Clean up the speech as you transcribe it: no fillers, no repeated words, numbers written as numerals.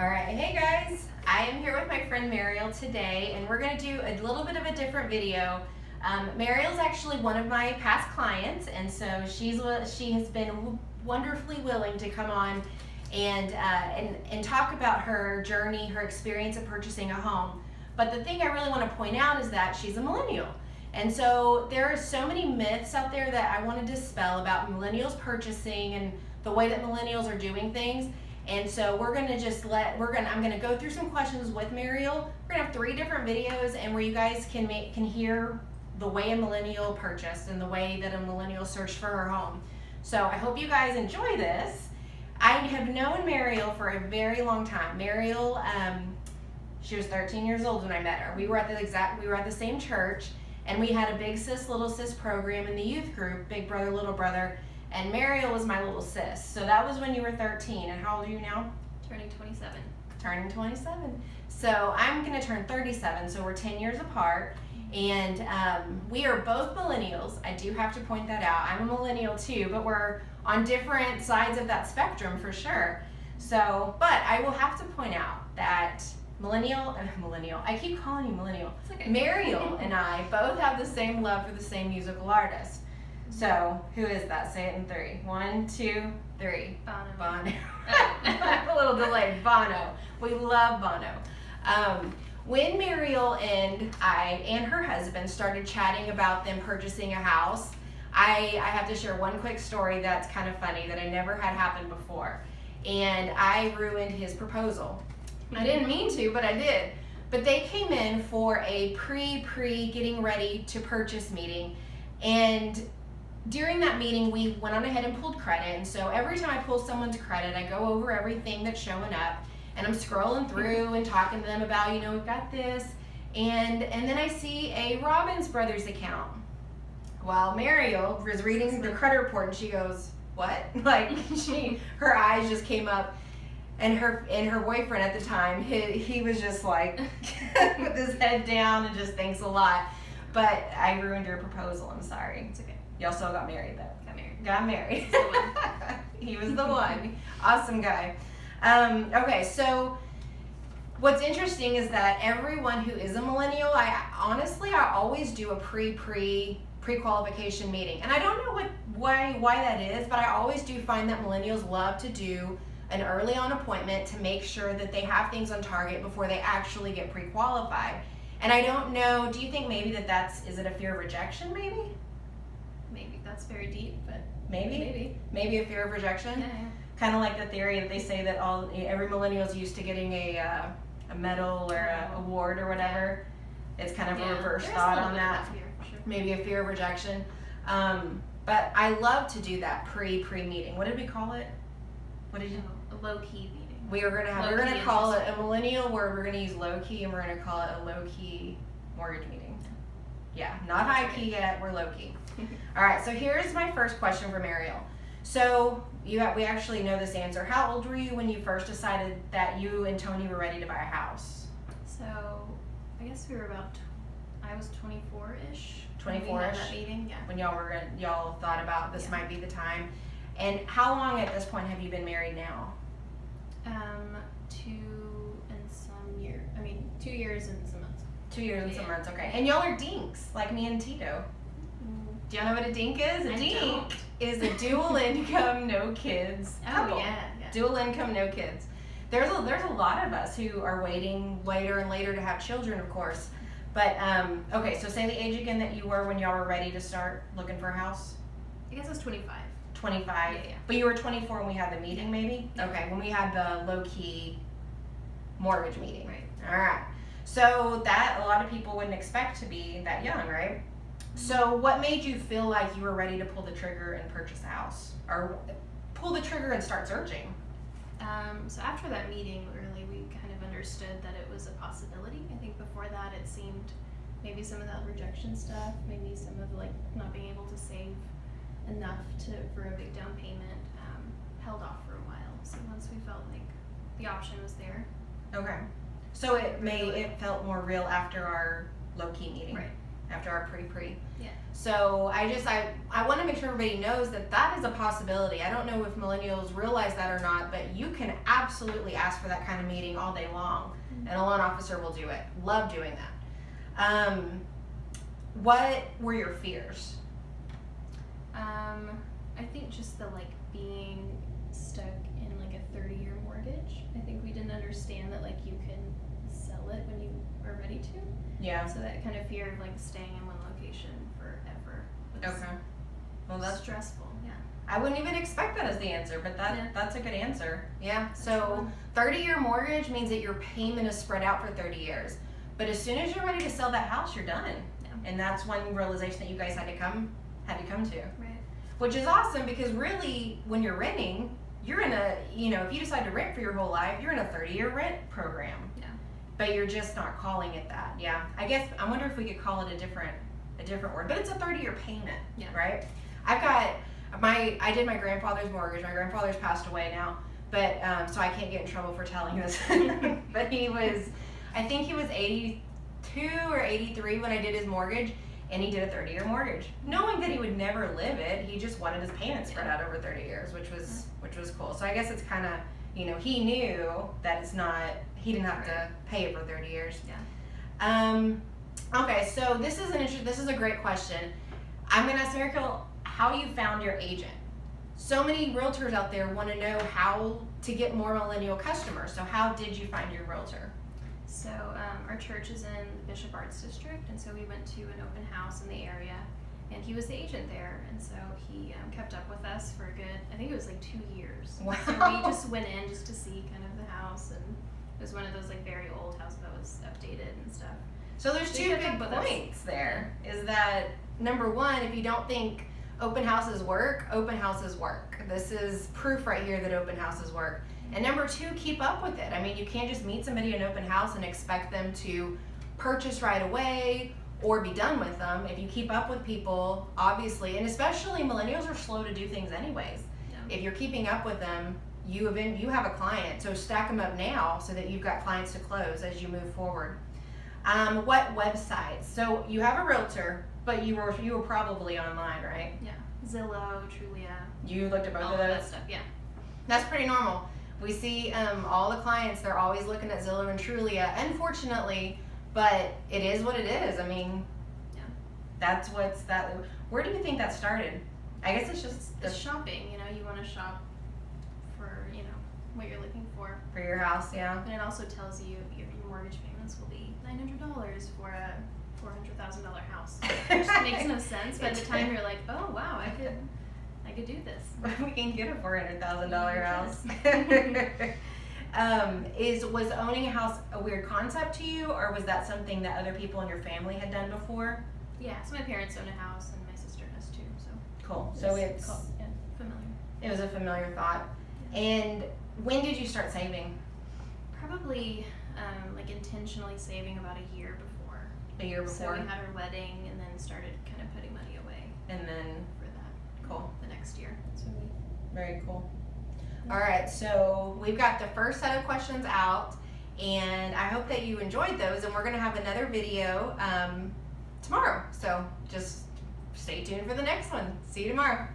All right, hey guys, I am here with my friend Mariel today, and we're going to do a little bit of a different video. Mariel's actually one of my past clients, and so she has been wonderfully willing to come on and talk about her journey, her experience of purchasing a home. But the thing I really want to point out is that she's a millennial. And so there are so many myths out there that I want to dispel about millennials purchasing and the way that millennials are doing things. And so I'm gonna go through some questions with Mariel. We're gonna have 3 different videos, and where you guys can hear the way a millennial purchased and the way that a millennial searched for her home. So I hope you guys enjoy this. I have known Mariel for a very long time. Mariel, she was 13 years old when I met her. We were at the same church, and we had a big sis, little sis program in the youth group, big brother, little brother. And Mariel was my little sis. So that was when you were 13. And how old are you now? Turning 27. Turning 27. So I'm going to turn 37. So we're 10 years apart. And we are both millennials. I do have to point that out. I'm a millennial too, but we're on different sides of that spectrum for sure. So, but I will have to point out that millennial, I keep calling you millennial. It's okay. Mariel and I both have the same love for the same musical artist. So, who is that? Say it in 3. 1, 2, 3. Bono. I'm a little delayed. Bono. We love Bono. When Mariel and I and her husband started chatting about them purchasing a house, I have to share one quick story that's kind of funny that I never had happen before. And I ruined his proposal. I didn't mean to, but I did. But they came in for a pre getting ready to purchase meeting, and during that meeting, we went on ahead and pulled credit. And so every time I pull someone's credit, I go over everything that's showing up, and I'm scrolling through and talking to them about, we've got this. And then I see a Robbins Brothers account. Well, Mariel was reading the credit report, and she goes, what? Like, her eyes just came up. And her boyfriend at the time, he was just like, with his head down and just thanks a lot. But I ruined your proposal, I'm sorry. It's okay. Y'all still got married though. Got married. He was the one. Awesome guy. Okay, so what's interesting is that everyone who is a millennial, I always do a pre-qualification meeting. And I don't know why that is, but I always do find that millennials love to do an early on appointment to make sure that they have things on target before they actually get pre-qualified. And I don't know, do you think maybe is it a fear of rejection maybe? Maybe. That's very deep, but Maybe a fear of rejection? Yeah. Kind of like the theory that they say that every millennial is used to getting a medal or an award or whatever. It's kind of a reverse thought on that. Fear, for sure. Maybe a fear of rejection. But I love to do that pre-meeting. What did we call it? What did you? A low-key meeting. We're gonna call it a millennial word. We're gonna use low key, and we're gonna call it a low key mortgage meeting. Yeah, not high key yet. We're low key. All right. So here's my first question for Mariel. So we actually know this answer. How old were you when you first decided that you and Tony were ready to buy a house? So I guess I was 24-ish. 24-ish. That meeting, yeah. When y'all thought about this might be the time. And how long at this point have you been married now? 2 years and some months. 2 years and some months, okay. And y'all are dinks, like me and Tito. Do y'all know what a dink is? A dink is a dual income, no kids couple. Oh, yeah. Dual income, no kids. There's a lot of us who are waiting later and later to have children, of course. But, okay, so say the age again that you were when y'all were ready to start looking for a house? I guess I was 25. 25? Yeah. But you were 24 when we had the meeting, maybe? Yeah. Okay, when we had the low-key mortgage meeting. Right. All right. So that a lot of people wouldn't expect to be that young, right? So what made you feel like you were ready to pull the trigger and purchase a house? Or pull the trigger and start searching? So after that meeting, really, we kind of understood that it was a possibility. I think before that, it seemed maybe some of that rejection stuff, maybe some of not being able to save enough for a big down payment, held off for a while. So once we felt like the option was there. Okay. So it felt more real after our low-key meeting. Right. after our pre-pre. Yeah. So I want to make sure everybody knows that that is a possibility. I don't know if millennials realize that or not, but you can absolutely ask for that kind of meeting all day long, and a loan officer will do it. Love doing that. What were your fears? I think just the like being stuck in like a 30-year mortgage. I think we didn't understand that like you can sell it when you are ready to. Yeah. So that kind of fear of like staying in one location forever was Okay. Well, that's stressful. Yeah. I wouldn't even expect that as the answer, but Yeah. that's a good answer. Yeah. That's So fun. 30-year mortgage means that your payment is spread out for 30 years. But as soon as you're ready to sell that house, you're done. Yeah. And that's one realization that you guys had to come to. Right. Which is awesome because really when you're renting, you're in a, if you decide to rent for your whole life, you're in a 30-year rent program. Yeah. But you're just not calling it that. Yeah. I wonder if we could call it a different word. But it's a 30-year payment. Yeah. Right? I did my grandfather's mortgage. My grandfather's passed away now. But so I can't get in trouble for telling this. But I think he was 82 or 83 when I did his mortgage, and he did a 30-year mortgage, knowing that he would never live it. He just wanted his payments spread out over 30 years, which was cool. So I guess it's kind of, he knew that he didn't have to pay it for 30 years. Yeah. Okay, so this is a great question. I'm gonna ask Miracle how you found your agent. So many realtors out there want to know how to get more millennial customers. So how did you find your realtor? So our church is in the Bishop Arts District, and so we went to an open house in the area, and he was the agent there, and so he kept up with us for a good, I think it was like 2 years. Wow. So we just went in just to see kind of the house, and it was one of those like very old houses that was updated and stuff. So there's They two kept big up with us. points there. Is that number one, if you don't think open houses work, open houses work. This is proof right here that open houses work. And number two, keep up with it. I mean, you can't just meet somebody in an open house and expect them to purchase right away or be done with them. If you keep up with people, obviously, and especially millennials are slow to do things anyways. Yeah. If you're keeping up with them, you have a client. So stack them up now so that you've got clients to close as you move forward. What websites? So you have a realtor, but you were probably online, right? Yeah. Zillow, Trulia, You looked at both all of of those? that stuff. Yeah. That's pretty normal. We see all the clients, they're always looking at Zillow and Trulia, unfortunately, but it is what it is. I mean, Yeah. Where do you think that started? I guess it's just It's shopping. You want to shop for what you're looking for, for your house, yeah. and it also tells you your mortgage payments will be $900 for a $400,000 house, which makes no sense. But at the time you're like, oh wow, I could do this. We can get a $400,000 house. Was owning a house a weird concept to you, or was that something that other people in your family had done before? Yeah, so my parents own a house and my sister does too, so Cool. So it's familiar. it was a familiar thought. And when did you start saving? Probably like intentionally saving about a year before. A year So before, we had our wedding and then started kind of putting money away and then for that. cool. The next year. That's when we. Very cool. All right, so we've got the first set of questions out, and I hope that you enjoyed those, and we're going to have another video tomorrow. So just stay tuned for the next one. See you tomorrow.